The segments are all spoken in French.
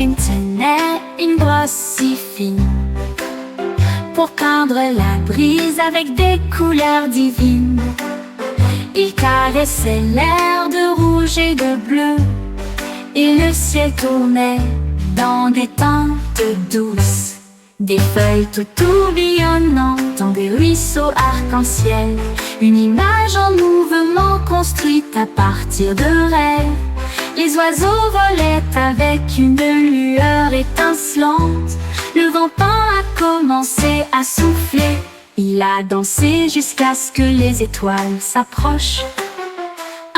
voisine tenait une brosse si fine pour peindre la brise avec des couleurs divines. Il caressait l'air de rouge et de bleu, et le ciel tournait dans des teintes douces. Des feuilles tout tourbillonnant dans des ruisseaux arc-en-ciel, une image en mouvement construite à partir de rêves. Les oiseaux volaient avec une lueur étincelante. Le vent peint a commencé à souffler. Il a dansé jusqu'à ce que les étoiles s'approchent.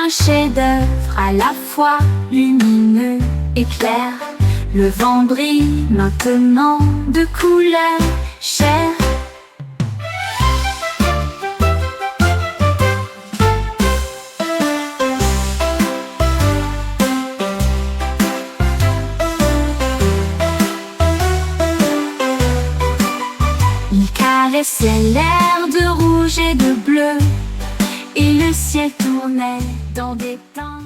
Un chef-d'œuvre à la fois lumineux et clair. Le vent brille maintenant de couleurs chères. Il caressait l'air de rouge et de bleu, et le ciel tournait dans des teintes.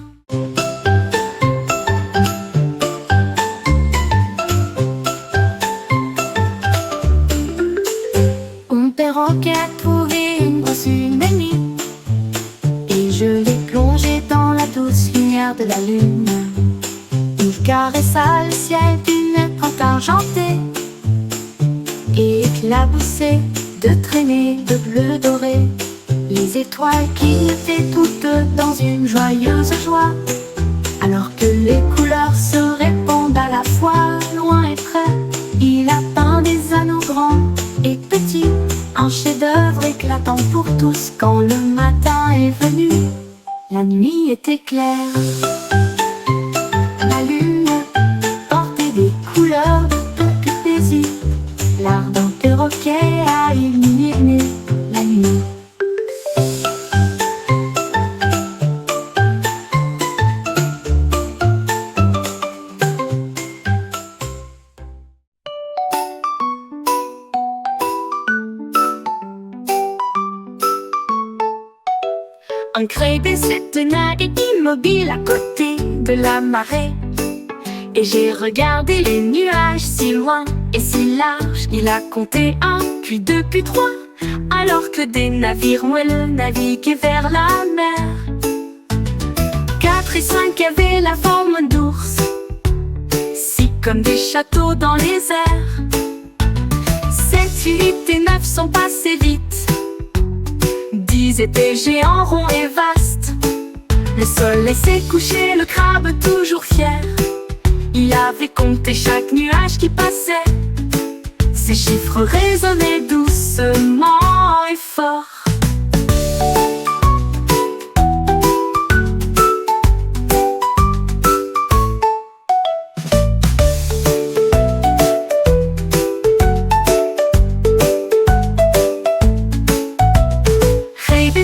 Perroquet a trouvé une brosse humaine, et je l'ai plongé dans la douce lumière de la lune. Il caressa le ciel d'une étreinte argentée et éclaboussé de traînées de bleu doré. Les étoiles clignotaient toutes dans une joyeuse joie, alors que les couleurs se répandent à la fois loin et près. Il a peint des anneaux grands et petits, un chef-d'œuvre éclatant pour tous. Quand le matin est venu, la nuit était claire. La lune portait des couleurs de toute plaisir. L'ardent perroquet a illuminé la nuit. Un crébé se tenait immobile à côté de la marée, et j'ai regardé les nuages si loin et si larges. Il a compté 1, puis 2, puis 3, alors que des navires moelleux naviguaient vers la mer. 4 et 5 avaient la forme d'ours, 6 comme des châteaux dans les airs. 7, 8 et 9 sont passés vite. 10 étaient géants, ronds et vastes. Le soleil s'est couché, le crabe toujours fier. Il avait compté chaque nuage qui passait. Ces chiffres résonnaient doucement et fort.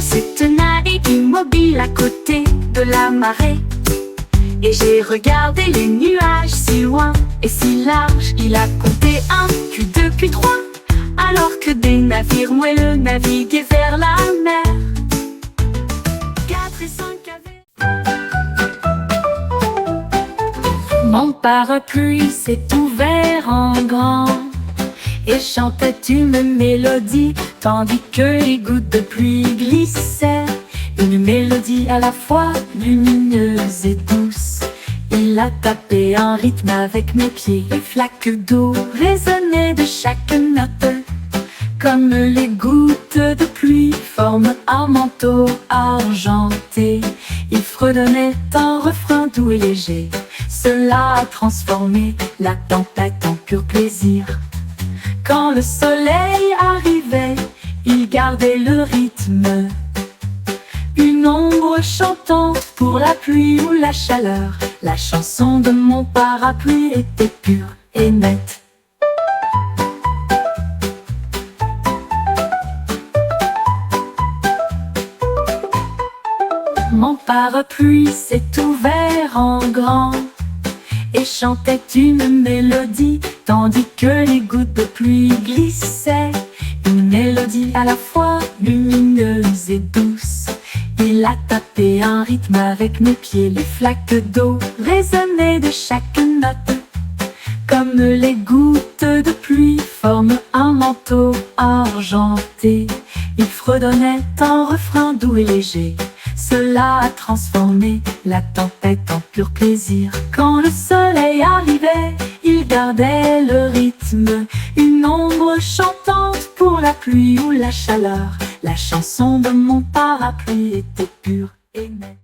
Se tenait immobile à côté de la marée, et j'ai regardé les nuages si loin et si larges. Il a compté 1, puis 2, puis 3, alors que des navires moelleux naviguaient vers la mer. 4 et 5 avaient... Mon parapluie s'est ouvert en grand et chantait une mélodie, tandis que les gouttes de pluie glissaient. Une mélodie à la fois lumineuse et douce. Il a tapé un rythme avec mes pieds. Les flaques d'eau résonnaient de chaque note, comme les gouttes de pluie forment un manteau argenté. Il fredonnait un refrain doux et léger. Cela a transformé la tempête en pur plaisir. Quand le soleil arrivait, il gardait le rythme. Une ombre chantante pour la pluie ou la chaleur. La chanson de mon parapluie était pure et nette. Mon parapluie s'est ouvert en grand et chantait une mélodie, tandis que les gouttes de pluie glissaient. Une mélodie à la fois lumineuse et douce. Il a tapé un rythme avec mes pieds. Les flaques d'eau résonnaient de chaque note, comme les gouttes de pluie forment un manteau argenté. Il fredonnait un refrain doux et léger. Cela a transformé la tempête en pur plaisir. Quand le soleil arrivait, il gardait le rythme, une ombre chantante pour la pluie ou la chaleur. La chanson de mon parapluie était pure et nette.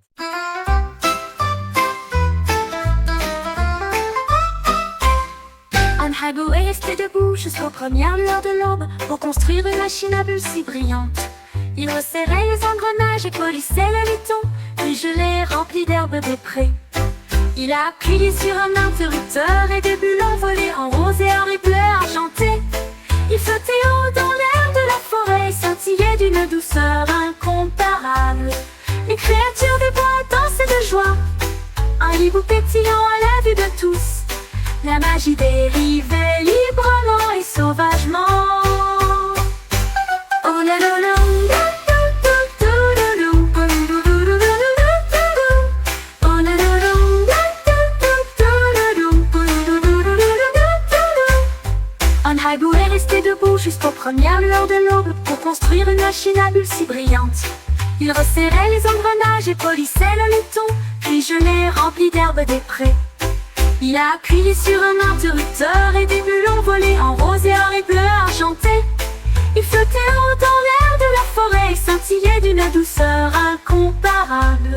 Un Haibou est resté debout jusqu'aux premières lueurs de l'aube pour construire une machine à bulles si brillante. Il resserrait les engrenages et polissait le laiton, puis je l'ai rempli d'herbes des prés. Il a appuyé sur un interrupteur et des bulles envolées en rose et or et bleu argenté. Il flottait haut dans l'air de la forêt et scintillait d'une douceur incomparable. Les créatures des bois dansaient de joie, un hibou pétillant à la vue de tous. La magie dérivait librement et sauvagement. Oh la la la. Un Haibou est resté debout jusqu'aux premières lueurs de l'aube pour construire une machine à bulles si brillante. Il resserrait les engrenages et polissait le laiton, puis je l'ai rempli d'herbes des prés. Il a appuyé sur un interrupteur et des bulles envolées en rose et or et bleu argenté. Il flottait haut dans l'air de la forêt et scintillait d'une douceur incomparable.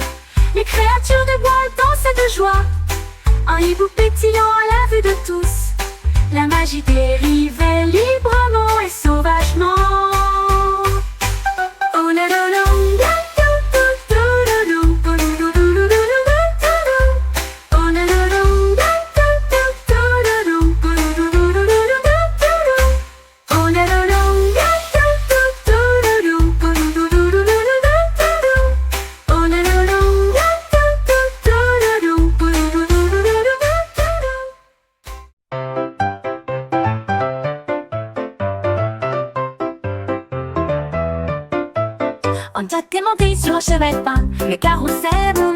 Les créatures des bois dansaient de joie, un hibou pétillant à la vue de tous. La magie dérivait librement et sauvagement. Oh la la la. On était monté sur un cheval de pain, le carrousel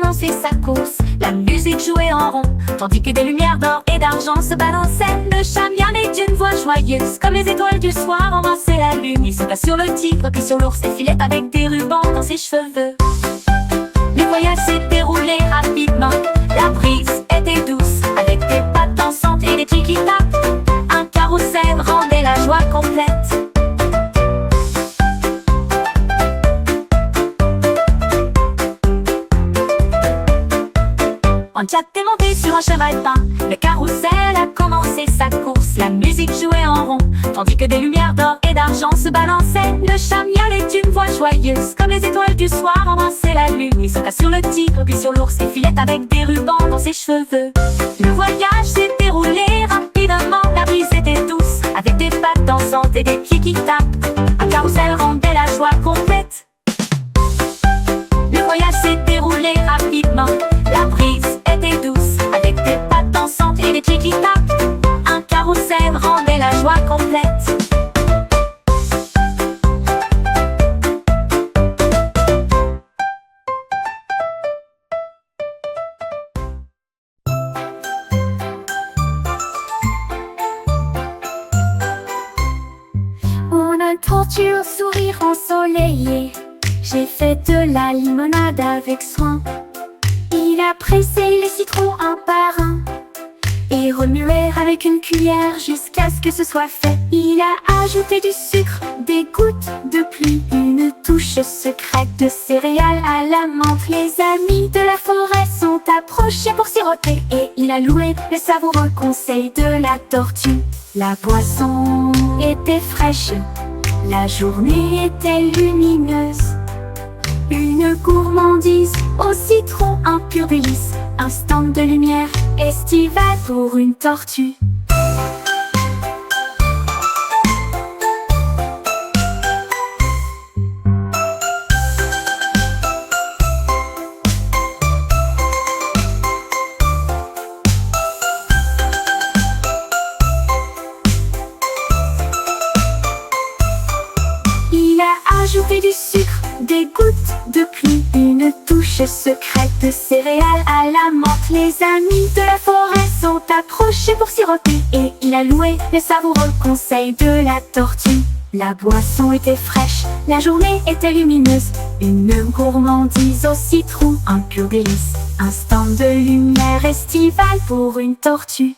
lançait sa course. La musique jouait en rond, tandis que des lumières d'or et d'argent se balançaient. Le chat miaulait d'une voix joyeuse, comme les étoiles du soir embrassaient la lune. Il sauta sur le tigre, puis sur l'ours et filait avec des rubans dans ses cheveux. Le voyage s'est déroulé rapidement, la brise était douce, avec des pattes dansantes et des tiki-tac. Un carrousel rendait la joie complète. On était monté sur un cheval de pain, le carrousel a commencé sa course. La musique jouait en rond, tandis que des lumières d'or et d'argent se balançaient. Le chat miaulait d'une voix joyeuse, comme les étoiles du soir embrassaient la lune. Il sauta sur le tigre, puis sur l'ours et filait avec des rubans dans ses cheveux. Le voyage s'est déroulé rapidement, la brise était douce, avec des pattes dansantes et des pieds qui tapent. Un carrousel rendait la joie complète. Le voyage s'est déroulé rapidement, la brise était douce, avec des pattes dansantes et des pieds qui tapent. Un carrousel rendait la joie complète. On a une tortue au sourire ensoleillé. J'ai fait de la limonade avec soin. Il a pressé les citrons un par un et remué avec une cuillère jusqu'à ce que ce soit fait. Il a ajouté du sucre, des gouttes de pluie, une touche secrète de céréales à la menthe. Les amis de la forêt sont approchés pour siroter et il a loué le savoureux conseil de la tortue. La boisson était fraîche, la journée était lumineuse. Une gourmandise au citron, un pur délice, instant de lumière estivale pour une tortue. Il a ajouté du sucre, des gouttes de pluie, une touche secrète de céréales à la menthe. Les amis de la forêt sont approchés pour siroter, et il a loué les savoureux conseils de la tortue. La boisson était fraîche, la journée était lumineuse, une gourmandise au citron, un pur délice, instant de lumière estivale pour une tortue.